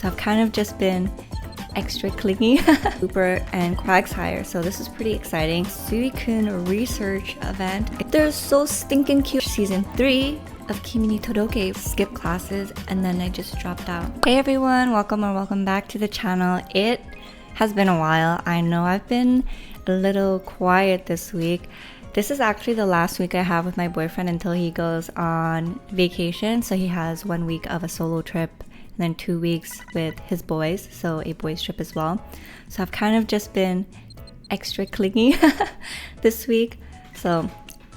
So I've kind of just been extra clingy. Cooper and Quagsire, so this is pretty exciting. Suicune research event. They're so stinking cute. Season 3 of Kimi ni Todoke. Skip classes and then I just dropped out. Hey everyone, welcome back to the channel. It has been a while. I know I've been a little quiet this week. This is actually the last week I have with my boyfriend until he goes on vacation. So he has 1 week of a solo trip and then 2 weeks with his boys, so a boys trip as well. So I've kind of just been extra clingy this week, so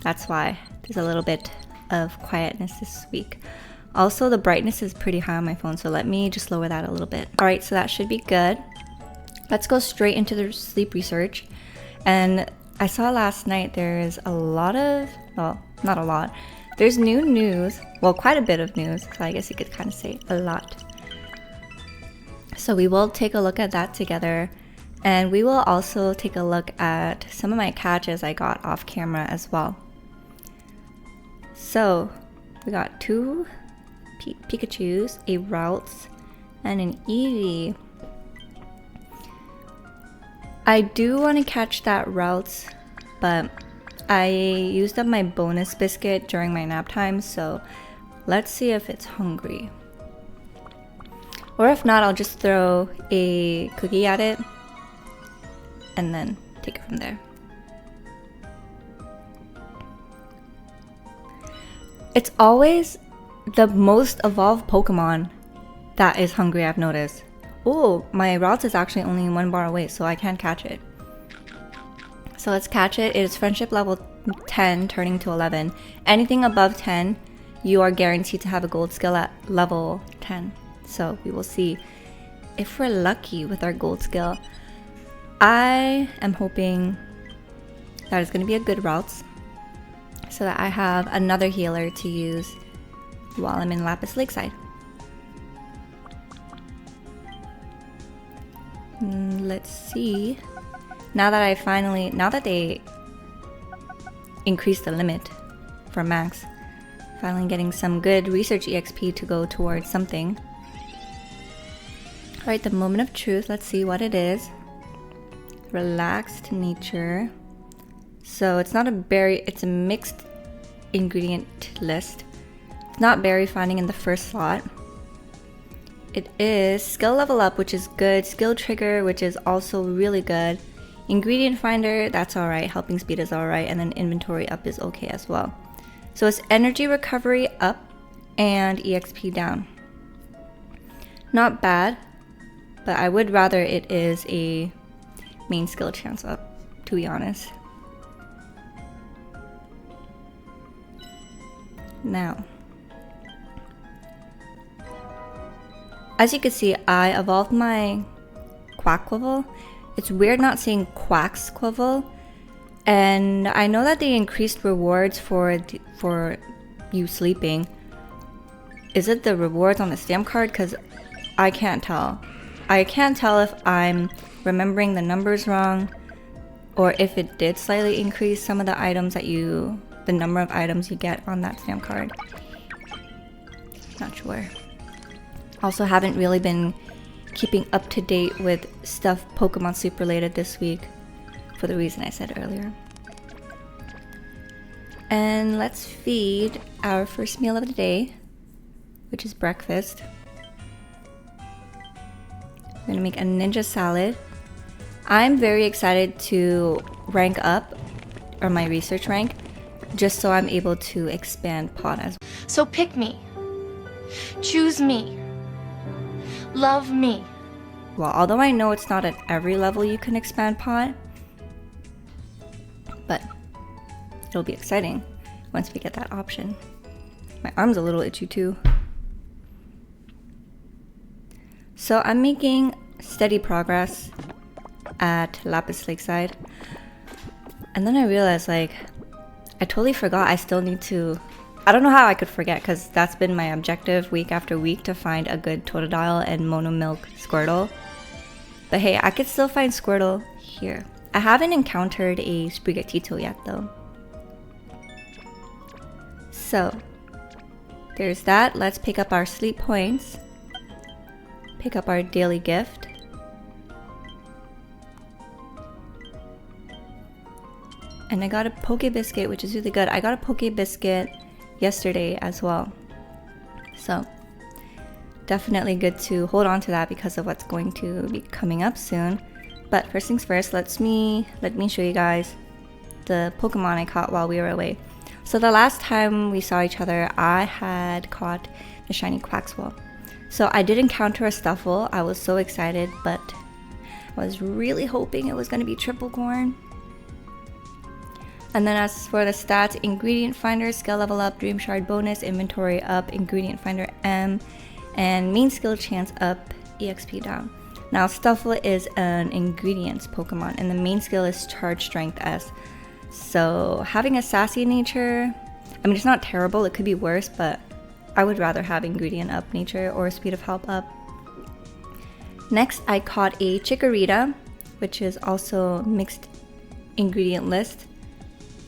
that's why there's a little bit of quietness this week. Also, the brightness is pretty high on my phone, so let me just lower that a little bit. All right, so that should be good. Let's go straight into the sleep research. And I saw last night there's a lot of, well, not a lot, there's new news, well, quite a bit of news, so I guess you could kind of say a lot. So we will take a look at that together, and we will also take a look at some of my catches I got off camera as well. So we got 2 Pikachus, a Ralts, and an Eevee. I do want to catch that Ralts, but I used up my bonus biscuit during my nap time, so let's see if it's hungry. Or if not, I'll just throw a cookie at it and then take it from there. It's always the most evolved Pokemon that is hungry, I've noticed. Oh, my Ralts is actually only 1 bar away, so I can't catch it. So let's catch it. It is friendship level 10 turning to 11. Anything above 10, you are guaranteed to have a gold skill at level 10. So we will see if we're lucky with our gold skill. I am hoping that it's going to be a good Ralts, so that I have another healer to use while I'm in Lapis Lakeside. Let's see. Now that they increased the limit for max, finally getting some good research EXP to go towards something. Alright, the moment of truth, let's see what it is. Relaxed nature. So it's not a berry, it's a mixed ingredient list. It's not berry finding in the first slot. It is skill level up, which is good. Skill trigger, which is also really good. Ingredient finder, that's alright. Helping speed is alright. And then inventory up is okay as well. So it's energy recovery up and EXP down. Not bad, but I would rather it is a main skill chance up, to be honest. Now, as you can see, I evolved my Quackquavel. It's weird not seeing Quacksquavel, and I know that they increased rewards for you sleeping. Is it the rewards on the stamp card? Because I can't tell. I can't tell if I'm remembering the numbers wrong, or if it did slightly increase some of the items that the number of items you get on that stamp card. Not sure. Also haven't really been keeping up to date with stuff Pokemon Sleep related this week, for the reason I said earlier. And let's feed our first meal of the day, which is breakfast. I'm gonna make a ninja salad. I'm very excited to rank up, or my research rank, just so I'm able to expand pod as well. So pick me. Choose me. Love me. Well, although I know it's not at every level you can expand pod, but it'll be exciting once we get that option. My arm's a little itchy too. So I'm making steady progress at Lapis Lakeside. And then I realized, like, I totally forgot I still need to... I don't know how I could forget, because that's been my objective week after week, to find a good Totodile and Monomilk Squirtle. But hey, I could still find Squirtle here. I haven't encountered a Sprigatito yet though. So, there's that. Let's pick up our sleep points. pick up our daily gift. And I got a Poke Biscuit, which is really good. I got a Poke Biscuit yesterday as well. So definitely good to hold on to that because of what's going to be coming up soon. But first things first, let me show you guys the Pokemon I caught while we were away. So the last time we saw each other, I had caught the shiny Quaxwell. So I did encounter a Stuffle. I was so excited, but I was really hoping it was going to be Triple Corn. And then as for the stats, Ingredient Finder, Skill Level Up, Dream Shard Bonus, Inventory Up, Ingredient Finder M, and Main Skill Chance Up, EXP down. Now Stuffle is an Ingredients Pokemon, and the main skill is Charge Strength S. So having a Sassy nature, I mean it's not terrible, it could be worse, but I would rather have Ingredient Up nature or Speed of Help Up. Next I caught a Chikorita, which is also mixed ingredient list.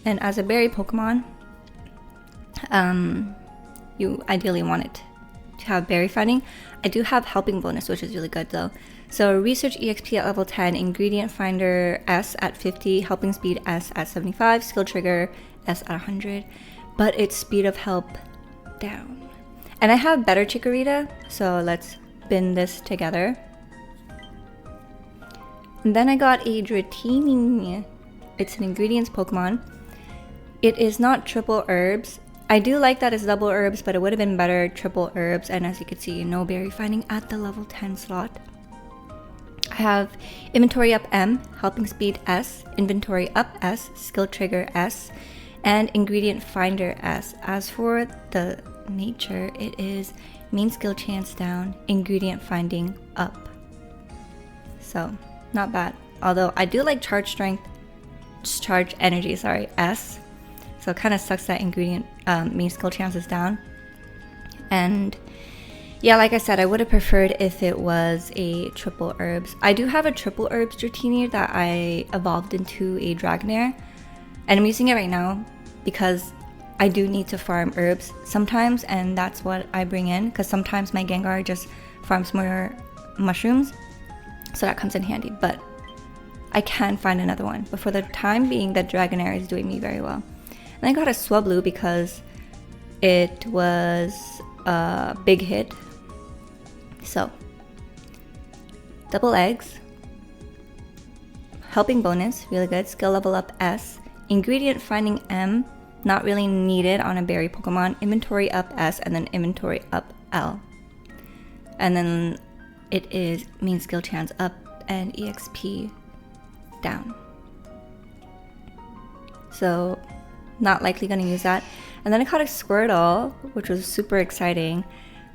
And as a berry Pokemon, you ideally want it to have berry finding. I do have helping bonus, which is really good though. So research EXP at level 10, ingredient finder S at 50, helping speed S at 75, skill trigger S at 100, but it's speed of help down. And I have better Chikorita, so let's bin this together. And then I got a Dratini. It's an ingredients Pokemon. It is not triple herbs. I do like that it's double herbs, but it would have been better triple herbs. And as you can see, no berry finding at the level 10 slot. I have Inventory Up M, Helping Speed S, Inventory Up S, Skill Trigger S, and Ingredient Finder S. As for the nature, it is Main Skill Chance down, Ingredient Finding up. So, not bad. Although I do like Charge Strength, Charge Energy, sorry, S. So it kind of sucks that ingredient main skill chance is down. And yeah, like I said, I would have preferred if it was a triple herbs. I do have a triple herbs Dratini that I evolved into a Dragonair. And I'm using it right now because I do need to farm herbs sometimes. And that's what I bring in because sometimes my Gengar just farms more mushrooms. So that comes in handy. But I can find another one. But for the time being, the Dragonair is doing me very well. And I got a Swablu because it was a big hit. So, double eggs, helping bonus, really good, skill level up S, ingredient finding M, not really needed on a berry Pokemon, inventory up S, and then inventory up L. And then it is main skill chance up and EXP down. So, not likely going to use that. And then I caught a Squirtle, which was super exciting,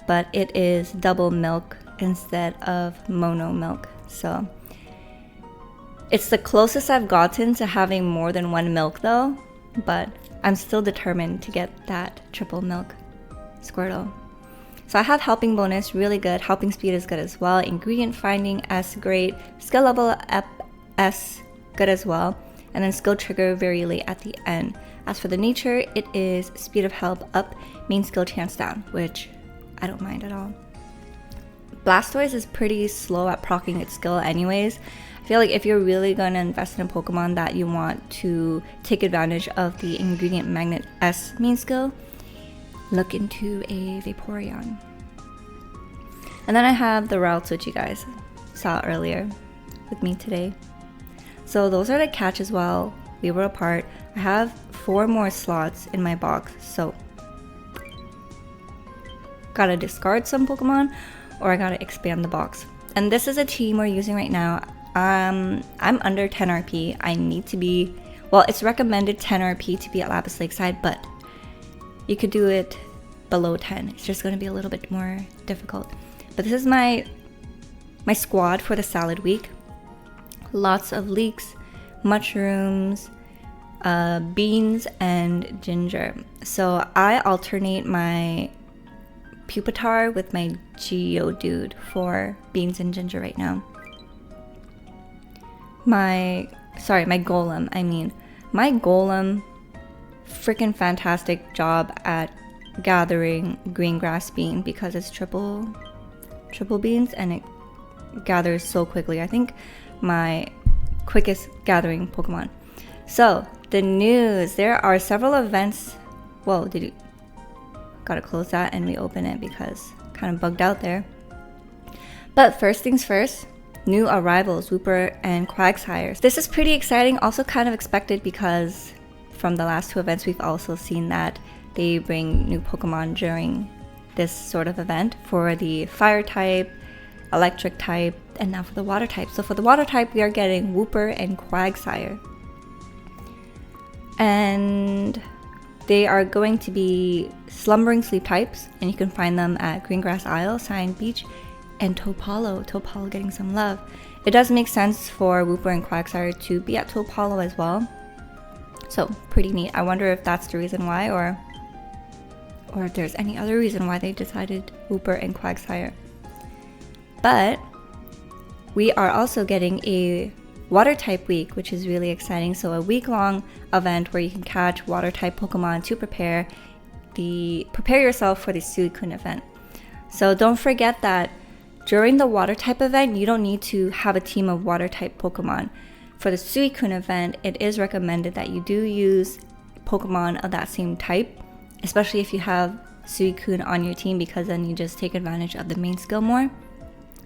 but it is double milk instead of mono milk. So it's the closest I've gotten to having more than one milk though, but I'm still determined to get that triple milk Squirtle. So I have helping bonus, really good. Helping speed is good as well. Ingredient finding S, great. Skill level up S, good as well. And then skill trigger very late at the end. As for the nature, it is speed of help up, main skill chance down, which I don't mind at all. Blastoise is pretty slow at proccing its skill anyways. I feel like if you're really going to invest in a Pokemon that you want to take advantage of the ingredient magnet S main skill, look into a Vaporeon. And then I have the routes which you guys saw earlier with me today. So those are the catches while we were apart. I have 4 more slots in my box, so gotta discard some Pokemon or I gotta expand the box. And this is a team we're using right now. I'm under 10 RP. I need to be, well, it's recommended 10 RP to be at Lapis Lakeside, but you could do it below 10. It's just gonna be a little bit more difficult. But this is my squad for the salad week. Lots of leeks, mushrooms, beans, and ginger. So I alternate my Pupitar with my Geodude for beans and ginger right now. My Golem, my Golem, freaking fantastic job at gathering green grass bean because it's triple triple beans and it gathers so quickly. I think my quickest gathering Pokemon. So the news, there are several events. Whoa, gotta close that and reopen it because kind of bugged out there. But first things first, new arrivals, Wooper and Quagsire. This is pretty exciting, also kind of expected because from the last 2 events we've also seen that they bring new Pokemon during this sort of event for the fire type, electric type, and now for the water type. So for the water type, we are getting Wooper and Quagsire. And they are going to be slumbering sleep types, and you can find them at Greengrass Isle, Cyan Beach, and Topalo. Topalo getting some love. It does make sense for Wooper and Quagsire to be at Topalo as well. So pretty neat. I wonder if that's the reason why, or if there's any other reason why they decided Wooper and Quagsire. But we are also getting a water type week, which is really exciting. So a week-long event where you can catch water type Pokemon to prepare yourself for the Suicune event. So don't forget that during the water type event, you don't need to have a team of water type Pokemon. For the Suicune event, it is recommended that you do use Pokemon of that same type, especially if you have Suicune on your team, because then you just take advantage of the main skill more.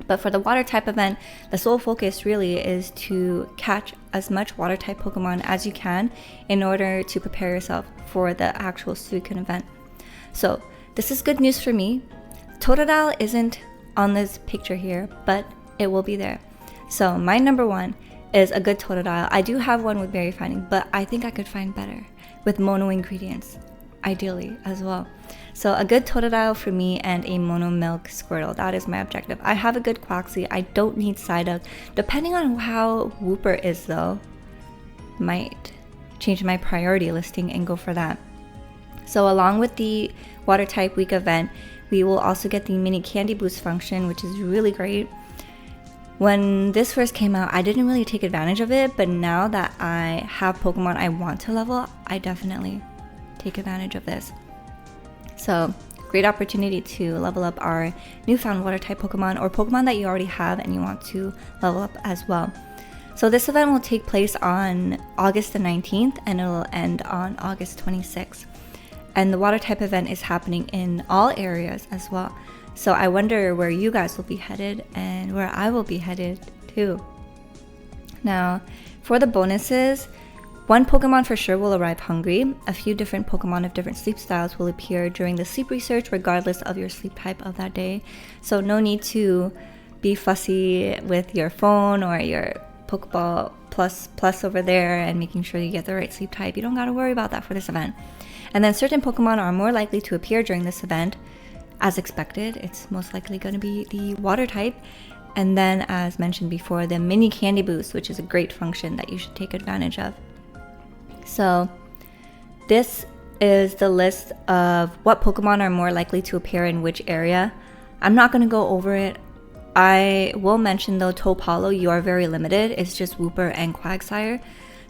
But for the water type event, the sole focus really is to catch as much water type Pokemon as you can in order to prepare yourself for the actual Suicune event. So this is good news for me. Totodile isn't on this picture here, but it will be there. So my number 1 is a good Totodile. I do have one with berry finding, but I think I could find better with mono ingredients, ideally as well. So a good Totodile for me and a mono milk Squirtle. That is my objective. I have a good Quaxly. I don't need Psyduck. Depending on how Wooper is though, might change my priority listing and go for that. So along with the water type week event, we will also get the mini candy boost function, which is really great. When this first came out, I didn't really take advantage of it, but now that I have Pokemon I want to level, I definitely take advantage of this. So great opportunity to level up our newfound water type Pokemon, or Pokemon that you already have and you want to level up as well. So this event will take place on August the 19th and it will end on August 26th. And the water type event is happening in all areas as well. So I wonder where you guys will be headed and where I will be headed too. Now, for the bonuses, one Pokemon for sure will arrive hungry. A few different Pokemon of different sleep styles will appear during the sleep research regardless of your sleep type of that day. So no need to be fussy with your phone or your Pokeball plus over there and making sure you get the right sleep type. You don't gotta worry about that for this event. And then certain Pokemon are more likely to appear during this event. As expected, it's most likely going to be the water type. And then, as mentioned before, the mini candy boost, which is a great function that you should take advantage of. So this is the list of what Pokemon are more likely to appear in which area. I'm not going to go over it. I will mention though, Topalo, you are very limited. It's just Wooper and Quagsire,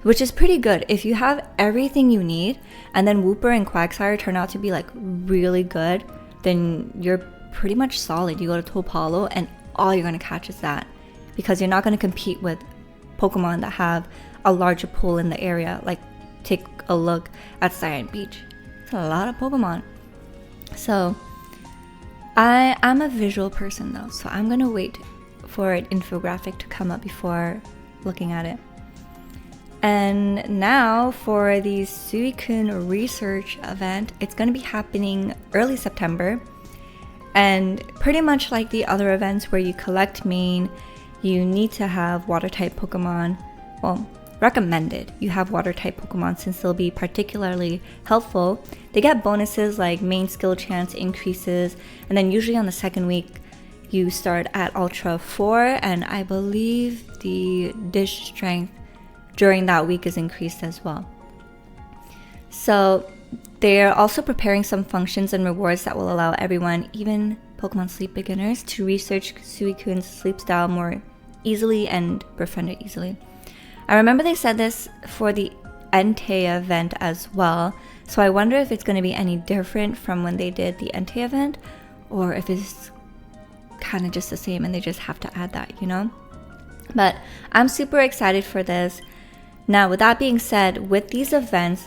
which is pretty good. If you have everything you need and then Wooper and Quagsire turn out to be like really good, then you're pretty much solid. You go to Topalo and all you're going to catch is that, because you're not going to compete with Pokemon that have a larger pool in the area. Like take a look at Cyan Beach. It's a lot of Pokemon. So I'm a visual person though, so I'm going to wait for an infographic to come up before looking at it. And now for the Suicune research event, it's going to be happening early September. And pretty much like the other events where you collect main, you need to have water type Pokemon. Well, recommended you have water type Pokemon since they'll be particularly helpful. They get bonuses like main skill chance increases, and then usually on the second week you start at Ultra 4, and I believe the dish strength during that week is increased as well. So they're also preparing some functions and rewards that will allow everyone, even Pokemon Sleep beginners, to research Suicune's sleep style more easily and befriend it easily. I remember they said this for the Entei event as well, so I wonder if it's going to be any different from when they did the Entei event, or if it's kind of just the same, and they just have to add that, you know? But I'm super excited for this. Now, with that being said, with these events,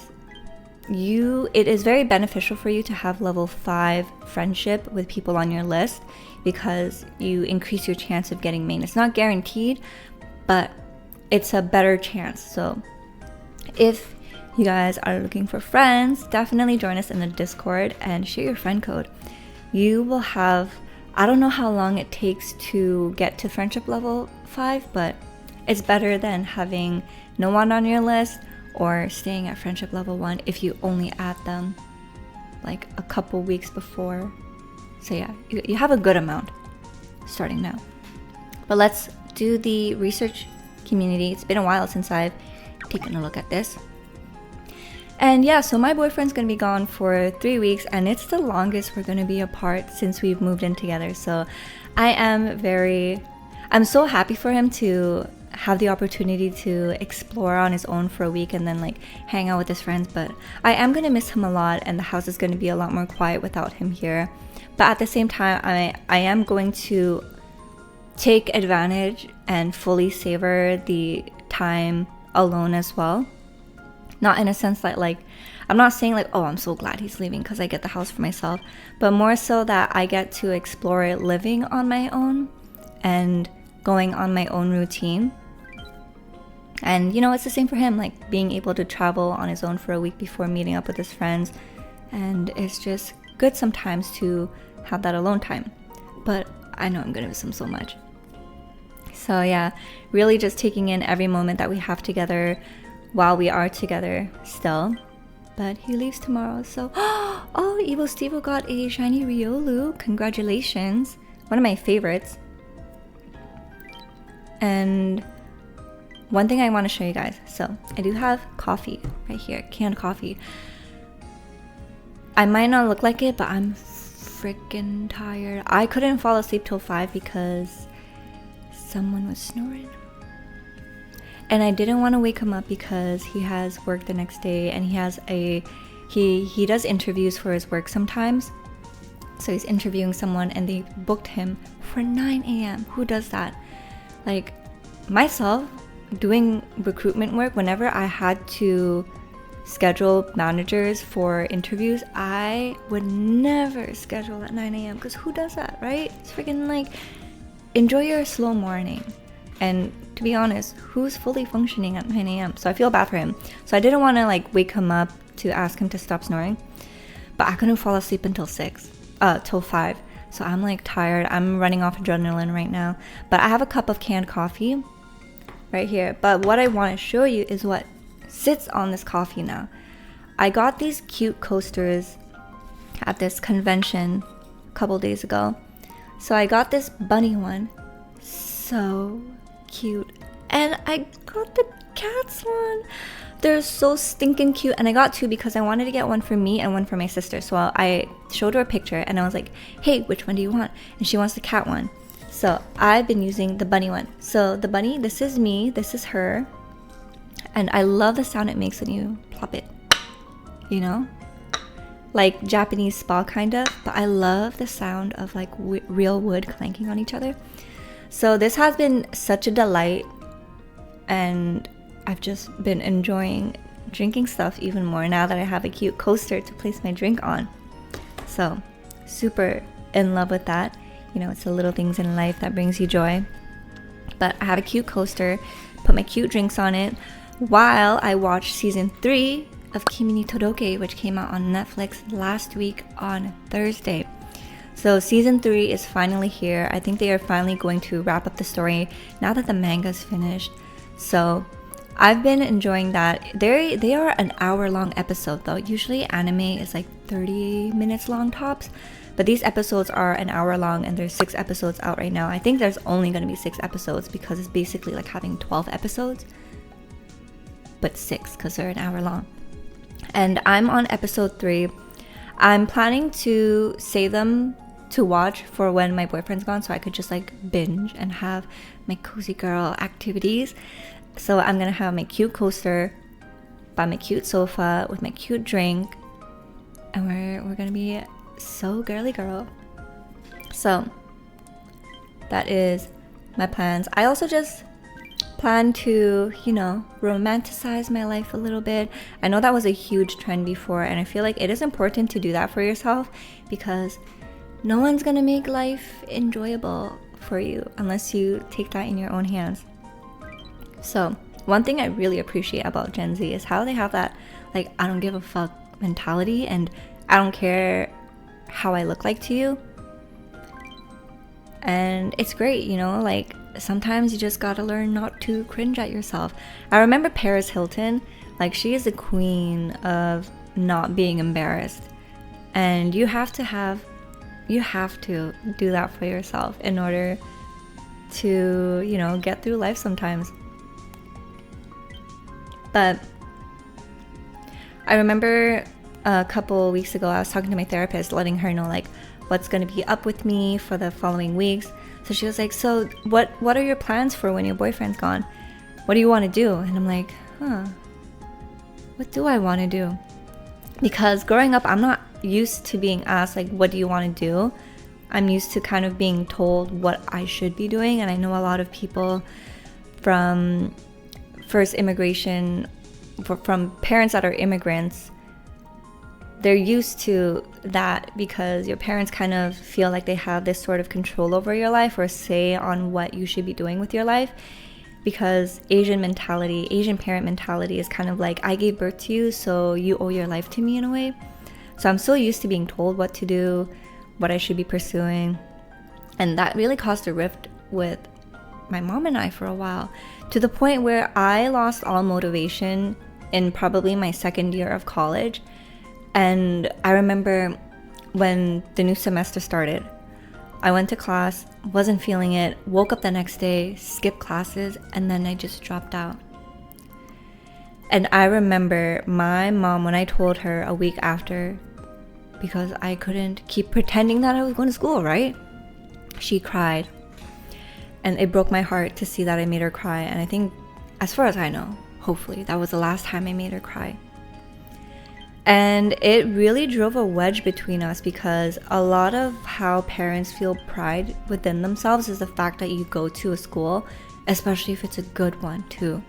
it is very beneficial for you to have level 5 friendship with people on your list, because you increase your chance of getting main. It's not guaranteed, but it's a better chance. So if you guys are looking for friends, definitely join us in the Discord and share your friend code. You will have, I don't know how long it takes to get to friendship level 5, but it's better than having no one on your list or staying at friendship level 1 if you only add them like a couple weeks before. So yeah, you have a good amount starting now. But let's do the research community. It's been a while since I've taken a look at this. And yeah, so my boyfriend's gonna be gone for 3 weeks, and it's the longest we're gonna be apart since we've moved in together. So I'm so happy for him to have the opportunity to explore on his own for a week and then like hang out with his friends. But I am gonna miss him a lot, and the house is gonna be a lot more quiet without him here. But at the same time, I am going to take advantage and fully savor the time alone as well. Not in a sense that like, I'm not saying like, oh, I'm so glad he's leaving because I get the house for myself, but more so that I get to explore living on my own and going on my own routine. And you know, it's the same for him, like being able to travel on his own for a week before meeting up with his friends. And it's just good sometimes to have that alone time. But I know I'm gonna miss him so much. So yeah, really just taking in every moment that we have together while we are together still. But he leaves tomorrow, so oh, Evo Stevo got a shiny Riolu. Congratulations. One of my favorites. And one thing I want to show you guys. So I do have coffee right here, canned coffee. I might not look like it, but I'm freaking tired. I couldn't fall asleep till 5 because someone was snoring. And I didn't want to wake him up because he has work the next day, and he does interviews for his work sometimes. So he's interviewing someone and they booked him for 9 a.m. Who does that? Like myself, doing recruitment work, whenever I had to schedule managers for interviews, I would never schedule at 9 a.m. because who does that, right? It's freaking like, enjoy your slow morning. And to be honest, who's fully functioning at 9 a.m.? So I feel bad for him. So I didn't want to like wake him up to ask him to stop snoring. But I couldn't fall asleep until till 5. So I'm like tired. I'm running off adrenaline right now. But I have a cup of canned coffee right here. But what I want to show you is what sits on this coffee now. I got these cute coasters at this convention a couple days ago. So I got this bunny one. So cute. And I got the cats one. They're so stinking cute. And I got 2 because I wanted to get one for me and one for my sister. So I showed her a picture and I was like, hey, which one do you want? And she wants the cat one. So I've been using the bunny one. So the bunny, this is me, this is her. And I love the sound it makes when you plop it, you know? Like Japanese spa kind of. But I love the sound of like real wood clanking on each other. So this has been such a delight, and I've just been enjoying drinking stuff even more now that I have a cute coaster to place my drink on. So super in love with that. You know, it's the little things in life that brings you joy. But I have a cute coaster, put my cute drinks on it while I watch season 3 of Kimi ni Todoke, which came out on Netflix last week on Thursday. So season 3 is finally here. I think they are finally going to wrap up the story now that the manga's finished. So I've been enjoying that. They are an hour-long episode though. Usually anime is like 30 minutes long tops. But these episodes are an hour long, and there's 6 episodes out right now. I think there's only going to be 6 episodes because it's basically like having 12 episodes. But 6 because they're an hour long. And I'm on episode 3. I'm planning to save them to watch for when my boyfriend's gone, so I could just like binge and have my cozy girl activities. So I'm gonna have my cute coaster by my cute sofa with my cute drink, and we're gonna be so girly girl. So that is my plans. I also just plan to, romanticize my life a little bit. I know that was a huge trend before, and I feel like it is important to do that for yourself, because no one's gonna make life enjoyable for you unless you take that in your own hands. So one thing I really appreciate about Gen Z is how they have that, like, I don't give a fuck mentality, and I don't care how I look like to you. And it's great, like, sometimes you just gotta learn not to cringe at yourself. I remember Paris Hilton, like, she is the queen of not being embarrassed, and you have to do that for yourself in order to, get through life sometimes. But I remember a couple weeks ago, I was talking to my therapist, letting her know, like, what's going to be up with me for the following weeks. So she was like, so what are your plans for when your boyfriend's gone? What do you want to do? And I'm like, what do I want to do? Because growing up, I'm not used to being asked, like, what do you want to do? I'm used to kind of being told what I should be doing. And I know a lot of people from first immigration, from parents that are immigrants, they're used to that because your parents kind of feel like they have this sort of control over your life or say on what you should be doing with your life. Because Asian parent mentality is kind of like, I gave birth to you, so you owe your life to me in a way. So I'm so used to being told what to do, what I should be pursuing. And that really caused a rift with my mom and I for a while, to the point where I lost all motivation in probably my second year of college. And I remember when the new semester started, I went to class, wasn't feeling it, woke up the next day, skipped classes, and then I just dropped out. And I remember my mom, when I told her a week after, because I couldn't keep pretending that I was going to school, right? She cried. And it broke my heart to see that I made her cry. And I think, as far as I know, hopefully, that was the last time I made her cry. And it really drove a wedge between us, because a lot of how parents feel pride within themselves is the fact that you go to a school, especially if it's a good one too.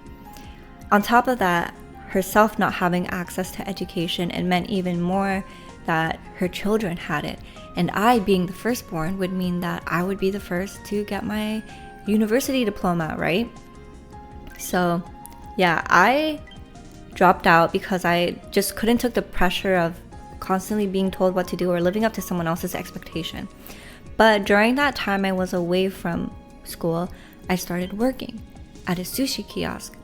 On top of that, herself not having access to education, it meant even more that her children had it. And I, being the firstborn, would mean that I would be the first to get my university diploma, right? So yeah, I dropped out because I just couldn't take the pressure of constantly being told what to do or living up to someone else's expectation. But during that time I was away from school, I started working at a sushi kiosk.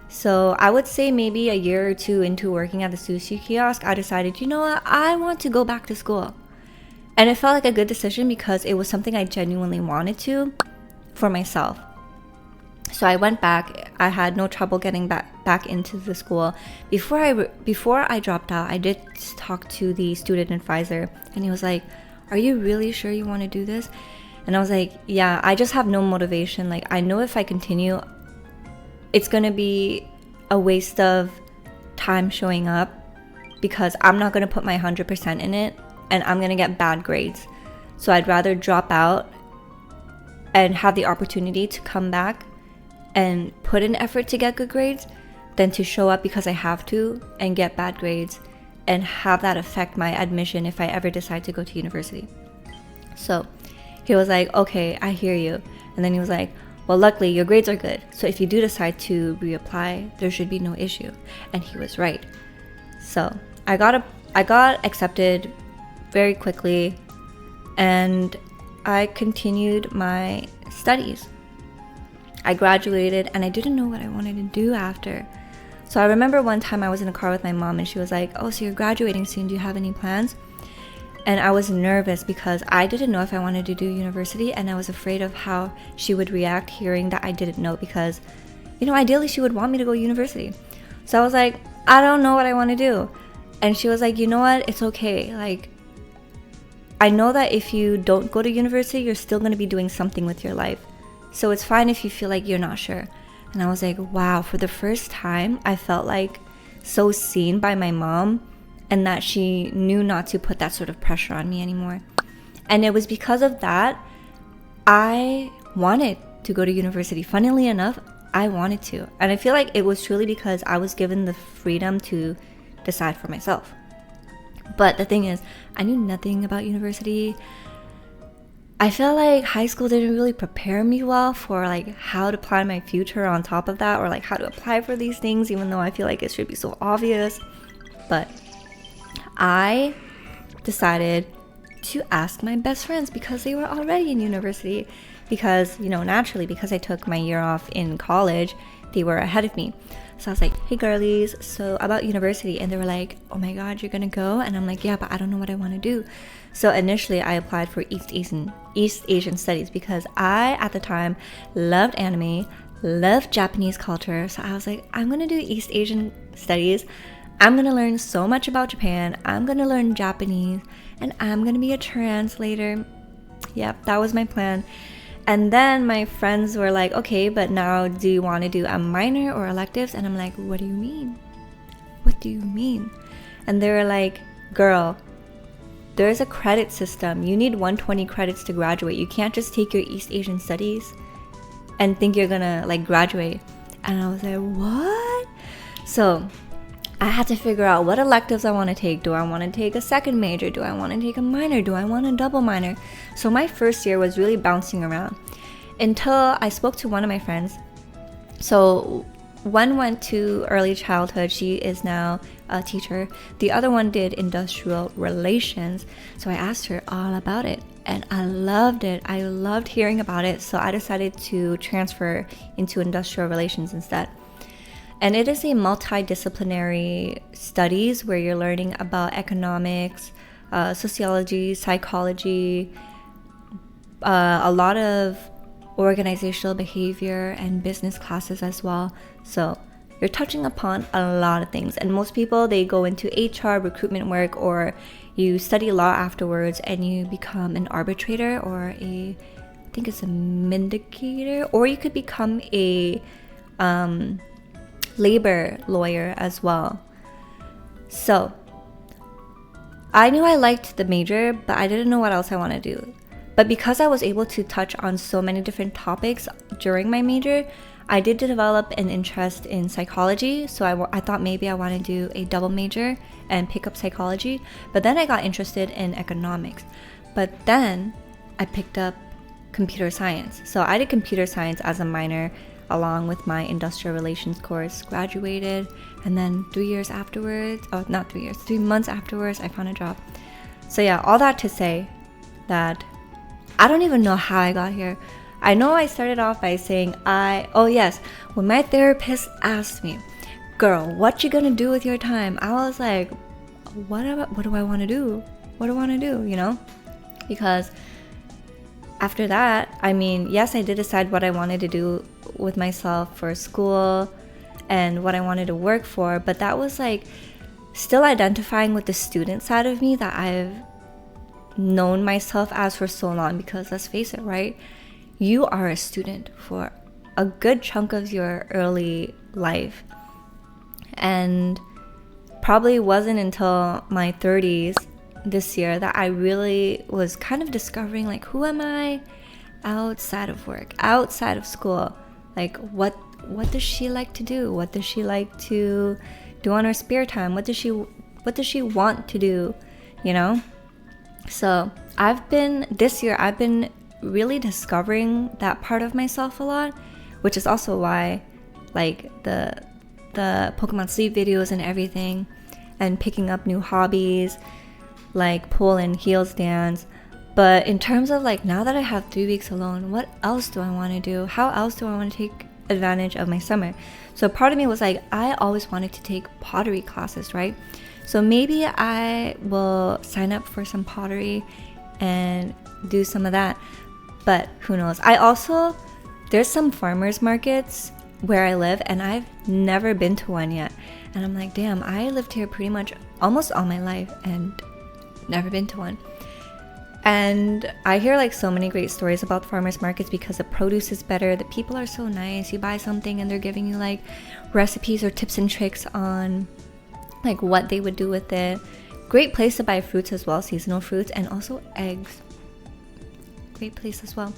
So I would say maybe a year or two into working at the sushi kiosk, I decided, you know what, I want to go back to school. And it felt like a good decision because it was something I genuinely wanted to for myself. So I went back. I had no trouble getting back into the school. Before I dropped out, I did talk to the student advisor, and he was like, "Are you really sure you want to do this?" And I was like, "Yeah, I just have no motivation. Like, I know if I continue, it's gonna be a waste of time showing up because I'm not gonna put my 100% in it, and I'm gonna get bad grades. So I'd rather drop out and have the opportunity to come back and put in effort to get good grades than to show up because I have to and get bad grades and have that affect my admission if I ever decide to go to university." So he was like, "Okay, I hear you." And then he was like, "Well, luckily your grades are good, so if you do decide to reapply, there should be no issue." And he was right. So I got accepted very quickly, and I continued my studies. I graduated, and I didn't know what I wanted to do after. So I remember one time I was in a car with my mom, and she was like, "Oh, so you're graduating soon, do you have any plans?" And I was nervous because I didn't know if I wanted to do university, and I was afraid of how she would react hearing that I didn't know, because, ideally she would want me to go to university. So I was like, I don't know what I want to do. And she was like, "You know what, it's okay. Like, I know that if you don't go to university, you're still going to be doing something with your life. So it's fine if you feel like you're not sure." And I was like, wow, for the first time, I felt like so seen by my mom, and that she knew not to put that sort of pressure on me anymore. And it was because of that, I wanted to go to university. Funnily enough, I wanted to. And I feel like it was truly because I was given the freedom to decide for myself. But the thing is, I knew nothing about university. I feel like high school didn't really prepare me well for like how to plan my future on top of that, or like how to apply for these things, even though I feel like it should be so obvious. But I decided to ask my best friends because they were already in university, because, you know, naturally, because I took my year off in college, they were ahead of me. So I was like, hey girlies, so about university. And they were like, oh my god, you're gonna go? And I'm like, yeah, but I don't know what I want to do. So initially I applied for East Asian studies because I, at the time, loved anime, loved Japanese culture. So I was like, I'm gonna do East Asian studies. I'm gonna learn so much about Japan. I'm gonna learn Japanese, and I'm gonna be a translator. Yep, that was my plan. And then my friends were like, okay, but now do you want to do a minor or electives? And I'm like, what do you mean? What do you mean? And they were like, girl, there's a credit system. You need 120 credits to graduate. You can't just take your East Asian studies and think you're gonna like graduate. And I was like, what? So I had to figure out what electives I want to take. Do I want to take a second major? Do I want to take a minor? Do I want a double minor? So my first year was really bouncing around until I spoke to one of my friends. So one went to early childhood. She is now a teacher. The other one did industrial relations. So I asked her all about it, and I loved it. I loved hearing about it. So I decided to transfer into industrial relations instead. And it is a multidisciplinary studies where you're learning about economics, sociology, psychology, a lot of organizational behavior and business classes as well. So you're touching upon a lot of things. And most people, they go into HR, recruitment work, or you study law afterwards and you become an arbitrator, or I think it's a vindicator, or you could become a labor lawyer as well. So I knew I liked the major, but I didn't know what else I want to do. But because I was able to touch on so many different topics during my major, I did develop an interest in psychology. So I thought maybe I want to do a double major and pick up psychology. But then I got interested in economics. But then I picked up computer science. So I did computer science as a minor along with my industrial relations course, graduated, and then 3 months afterwards, I found a job. So yeah, all that to say that I don't even know how I got here. I know I started off by saying when my therapist asked me, girl, what you gonna do with your time? I was like, what do I want to do? What do I want to do, you know? Because after that, I mean, yes, I did decide what I wanted to do with myself for school and what I wanted to work for, but that was like still identifying with the student side of me that I've known myself as for so long. Because let's face it, right? You are a student for a good chunk of your early life, and probably wasn't until my 30s this year that I really was kind of discovering, like, who am I outside of work, outside of school? Like, what does she like to do? What does she like to do on her spare time? What does she want to do, you know? So this year I've been really discovering that part of myself a lot, which is also why, like, the Pokemon Sleep videos and everything, and picking up new hobbies like pole and heels dance. But in terms of, like, now that I have 3 weeks alone, what else do I want to do? How else do I want to take advantage of my summer? So part of me was like, I always wanted to take pottery classes, right? So maybe I will sign up for some pottery and do some of that. But who knows? There's some farmers markets where I live, and I've never been to one yet. And I'm like, damn, I lived here pretty much almost all my life and never been to one. And I hear, like, so many great stories about farmers markets because the produce is better, the people are so nice. You buy something and they're giving you, like, recipes or tips and tricks on, like, what they would do with it. Great place to buy fruits as well, seasonal fruits, and also eggs. Great place as well.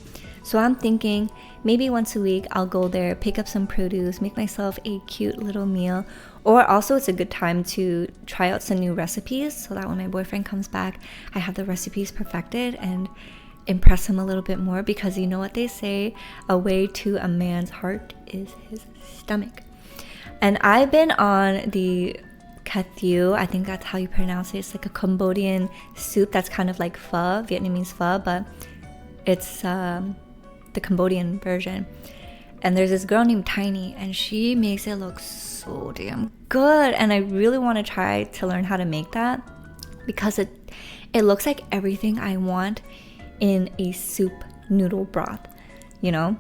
So I'm thinking maybe once a week I'll go there, pick up some produce, make myself a cute little meal. Or also it's a good time to try out some new recipes so that when my boyfriend comes back, I have the recipes perfected and impress him a little bit more, because you know what they say, a way to a man's heart is his stomach. And I've been on the Kathiu, I think that's how you pronounce it. It's like a Cambodian soup that's kind of like pho, Vietnamese pho, but it's the Cambodian version. And there's this girl named Tiny, and she makes it look so damn good. And I really want to try to learn how to make that, because it looks like everything I want in a soup noodle broth, you know?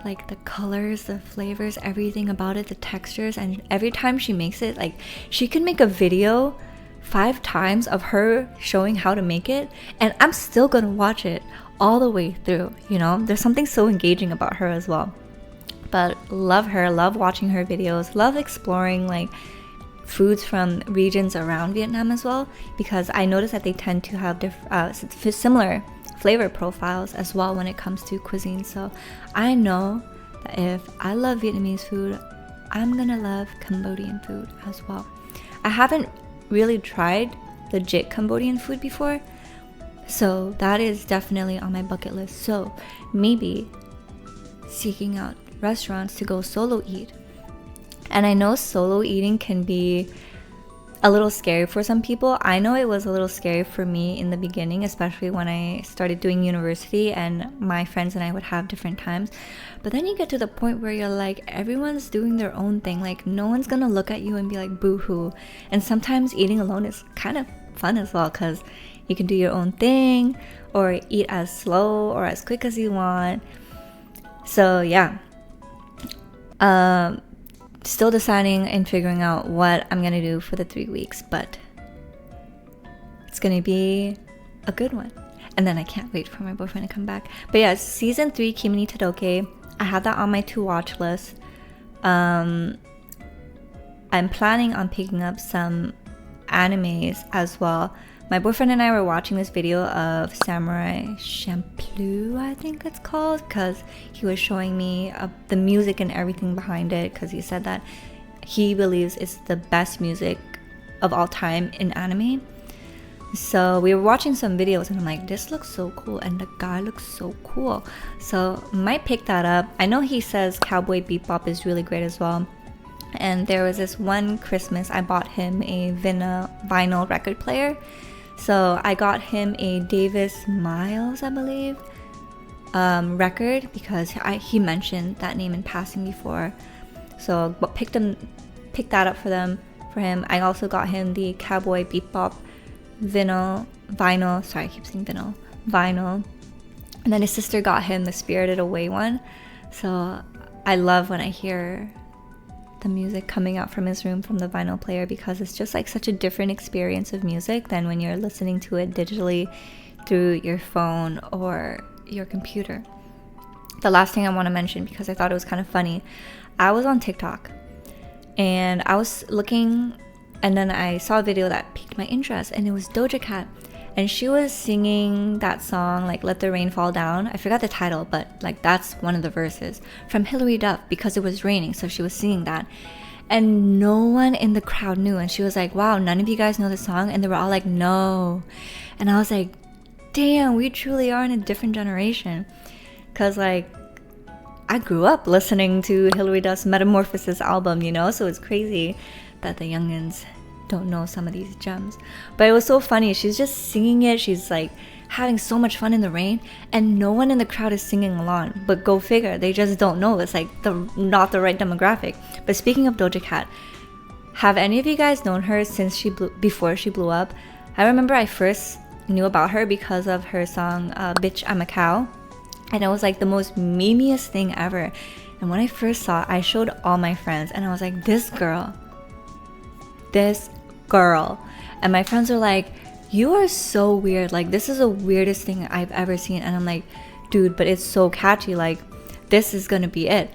Like the colors, the flavors, everything about it, the textures. And every time she makes it, like she can make a video 5 times of her showing how to make it, and I'm still gonna watch it all the way through, you know? There's something so engaging about her as well. But love her, love watching her videos, love exploring like foods from regions around Vietnam as well, because I noticed that they tend to have similar flavor profiles as well when it comes to cuisine. So I know that if I love Vietnamese food, I'm gonna love Cambodian food as well. I haven't really tried legit Cambodian food before, so that is definitely on my bucket list. So maybe seeking out restaurants to go solo eat. And I know solo eating can be a little scary for some people. I know it was a little scary for me in the beginning, especially when I started doing university and my friends and I would have different times. But then you get to the point where you're like, everyone's doing their own thing. Like no one's gonna look at you and be like, boo-hoo. And sometimes eating alone is kind of fun as well, because you can do your own thing or eat as slow or as quick as you want. So yeah. Still deciding and figuring out what I'm gonna do for the 3 weeks, but it's gonna be a good one. And then I can't wait for my boyfriend to come back. But yeah, season 3 Kimi ni Todoke, I have that on my to watch list. I'm planning on picking up some animes as well. My boyfriend and I were watching this video of Samurai Champloo, I think it's called, because he was showing me the music and everything behind it, because he said that he believes it's the best music of all time in anime. So we were watching some videos and I'm like, this looks so cool and the guy looks so cool. So might pick that up. I know he says Cowboy Bebop is really great as well. And there was this one Christmas I bought him a vinyl record player. So I got him a Davis Miles, I believe, record, because he mentioned that name in passing before. So picked that up for him. I also got him the Cowboy Bebop vinyl. Sorry, I keep saying vinyl. And then his sister got him the Spirited Away one. So I love when I hear the music coming out from his room from the vinyl player, because it's just like such a different experience of music than when you're listening to it digitally through your phone or your computer. The last thing I want to mention, because I thought it was kind of funny, I was on TikTok and I was looking, and then I saw a video that piqued my interest, and it was Doja Cat, and she was singing that song like Let the Rain Fall Down. I forgot the title, but like that's one of the verses from Hilary Duff, because it was raining, so she was singing that, and no one in the crowd knew. And she was like, wow, none of you guys know the song? And they were all like, no. And I was like, damn, we truly are in a different generation, because like I grew up listening to Hilary Duff's Metamorphosis album, you know, so it's crazy that the youngins don't know some of these gems. But it was so funny. She's just singing it. She's like having so much fun in the rain, and no one in the crowd is singing along. But go figure, they just don't know. It's like not the right demographic. But speaking of Doja Cat, have any of you guys known her since before she blew up? I remember I first knew about her because of her song Bitch I'm a Cow, and it was like the most memeiest thing ever. And when I first saw it, I showed all my friends, and I was like, this girl. And my friends are like, you are so weird, like this is the weirdest thing I've ever seen. And I'm like, dude, but it's so catchy, like this is gonna be it.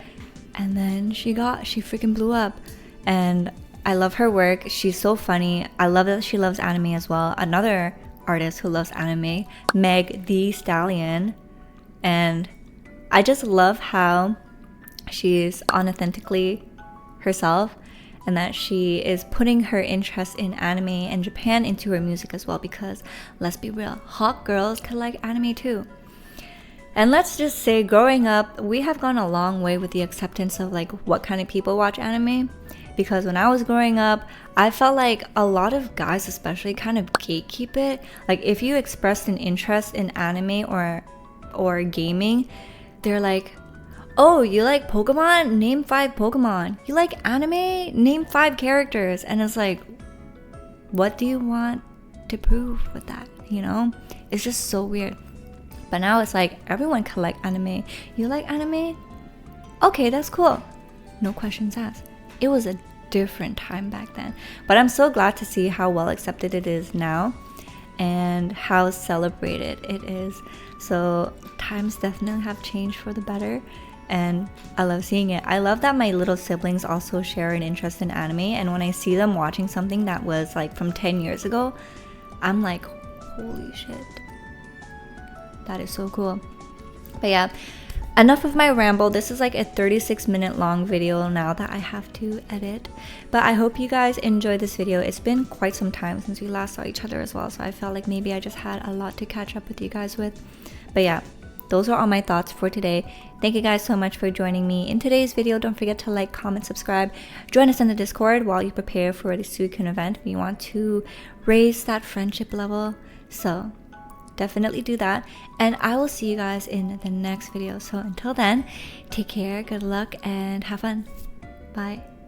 And then she freaking blew up, and I love her work. She's so funny. I love that she loves anime as well. Another artist who loves anime, Meg Thee Stallion, and I just love how she's unauthentically herself, and that she is putting her interest in anime and Japan into her music as well, because let's be real, hot girls can like anime too. And let's just say, growing up, we have gone a long way with the acceptance of like what kind of people watch anime. Because when I was growing up, I felt like a lot of guys especially kind of gatekeep it. Like if you expressed an interest in anime or gaming, they're like, oh, you like Pokemon? Name 5 Pokemon. You like anime? Name 5 characters. And it's like, what do you want to prove with that? You know? It's just so weird. But now it's like, everyone can like anime. You like anime? Okay, that's cool. No questions asked. It was a different time back then. But I'm so glad to see how well accepted it is now and how celebrated it is. So times definitely have changed for the better. And I love seeing it. I love that my little siblings also share an interest in anime. And when I see them watching something that was like from 10 years ago, I'm like, holy shit. That is so cool. But yeah, enough of my ramble. This is like a 36-minute long video now that I have to edit. But I hope you guys enjoyed this video. It's been quite some time since we last saw each other as well. So I felt like maybe I just had a lot to catch up with you guys with. But yeah, those are all my thoughts for today. Thank you guys so much for joining me in today's video. Don't forget to like, comment, subscribe. Join us in the Discord while you prepare for the Suicune event. We want to raise that friendship level. So definitely do that, and I will see you guys in the next video. So until then, take care, good luck, and have fun. Bye.